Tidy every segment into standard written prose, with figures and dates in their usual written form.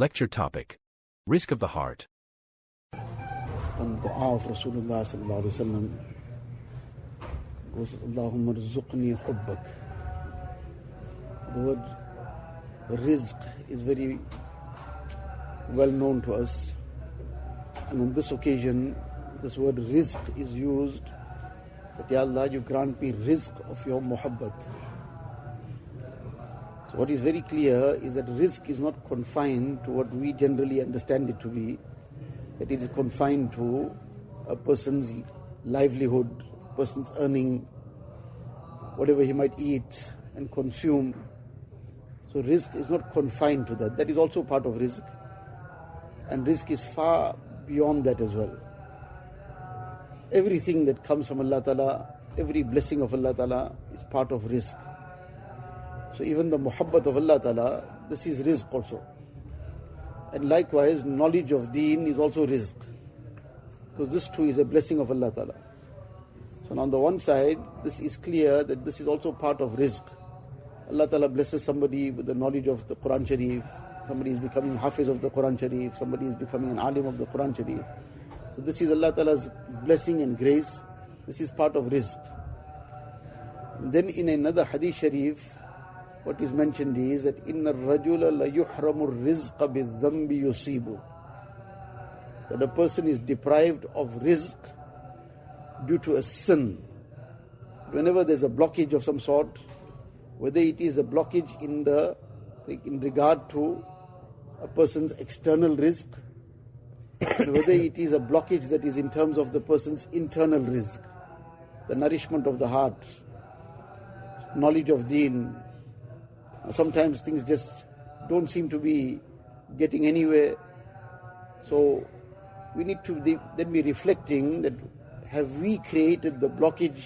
Lecture topic: Rizq of the heart. And dua of Rasulullah sallallahu alaihi wasallam goes, Allahumma rzuqni hubbak. The word rizq is very well known to us, and on this occasion this word rizq is used, that Ya Allah, you grant me rizq of your muhabbat. So what is very clear is that rizq is not confined to what we generally understand it to be, that it is confined to a person's livelihood, person's earning, whatever he might eat and consume. So rizq is not confined to that. That is also part of rizq. And rizq is far beyond that as well. Everything that comes from Allah Ta'ala, every blessing of Allah Ta'ala is part of rizq. So even the muhabbat of Allah Ta'ala, this is rizq also. And likewise, knowledge of Deen is also rizq, because this too is a blessing of Allah Ta'ala. So on the one side, this is clear that this is also part of rizq. Allah Ta'ala blesses somebody with the knowledge of the Quran Sharif, somebody is becoming hafiz of the Quran Sharif, somebody is becoming an alim of the Quran Sharif. So this is Allah Ta'ala's blessing and grace. This is part of rizq. And then in another hadith Sharif, what is mentioned is that inna ar-rajula la yuhramu rizqa bi-dhanbi yusibu, that a person is deprived of rizq due to a sin. Whenever there's a blockage of some sort, whether it is a blockage in regard to a person's external rizq, and whether it is a blockage that is in terms of the person's internal rizq, the nourishment of the heart, knowledge of Deen. Sometimes things just don't seem to be getting anywhere. So we need to then be reflecting that, have we created the blockage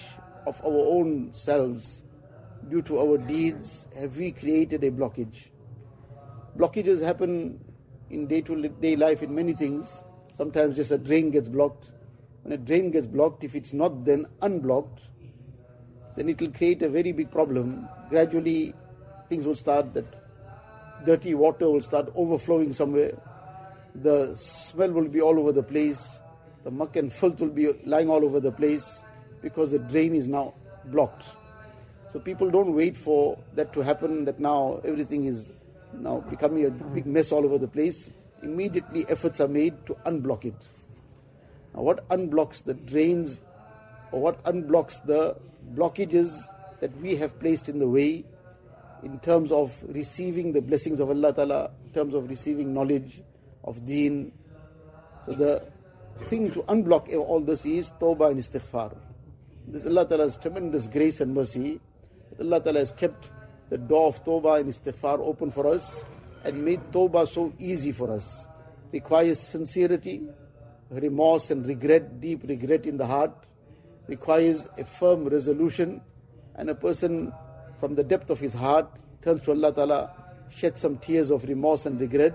of our own selves due to our deeds? Have we created a blockage? Blockages happen in day-to-day life in many things. Sometimes just a drain gets blocked. When a drain gets blocked, if it's not then unblocked, then it will create a very big problem. Gradually, things will start, that dirty water will start overflowing somewhere. The smell will be all over the place. The muck and filth will be lying all over the place because the drain is now blocked. So people don't wait for that to happen, that now everything is now becoming a big mess all over the place. Immediately efforts are made to unblock it. Now what unblocks the drains, or what unblocks the blockages that we have placed in the way in terms of receiving the blessings of Allah Ta'ala, in terms of receiving knowledge of Deen? So the thing to unblock all this is Toba and Istighfar. This is Allah Ta'ala's tremendous grace and mercy. Allah Ta'ala has kept the door of Toba and Istighfar open for us and made Toba so easy for us. Requires sincerity, remorse and regret, deep regret in the heart. Requires a firm resolution, and a person from the depth of his heart turns to Allah Ta'ala, sheds some tears of remorse and regret,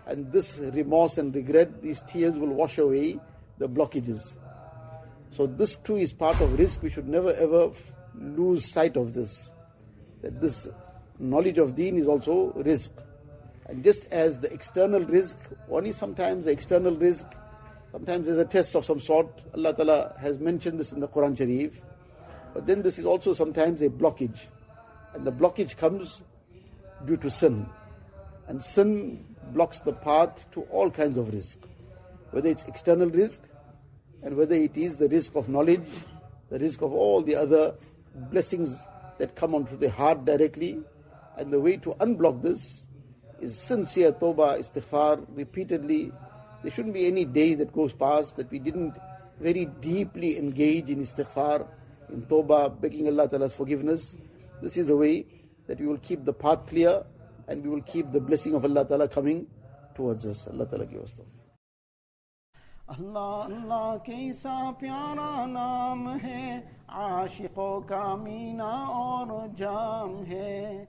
and this remorse and regret, these tears will wash away the blockages. So this too is part of rizq. We should never ever lose sight of this, that this knowledge of Deen is also rizq. And just as the external rizq, one is sometimes the external rizq, sometimes there's a test of some sort. Allah Ta'ala has mentioned this in the Quran Sharif. But then this is also sometimes a blockage. And the blockage comes due to sin. And sin blocks the path to all kinds of rizq. Whether it's external rizq, and whether it is the rizq of knowledge, the rizq of all the other blessings that come onto the heart directly. And the way to unblock this is sincere tawbah, istighfar, repeatedly. There shouldn't be any day that goes past that we didn't very deeply engage in istighfar, in tawbah, begging Allah Ta'ala's forgiveness. This is the way that we will keep the path clear, and we will keep the blessing of Allah Ta'ala coming towards us. Allah Ta'ala give us tawfiq. अल्लाह अल्लाह कैसा प्यारा नाम है, आशिकों का मीना और जाम है।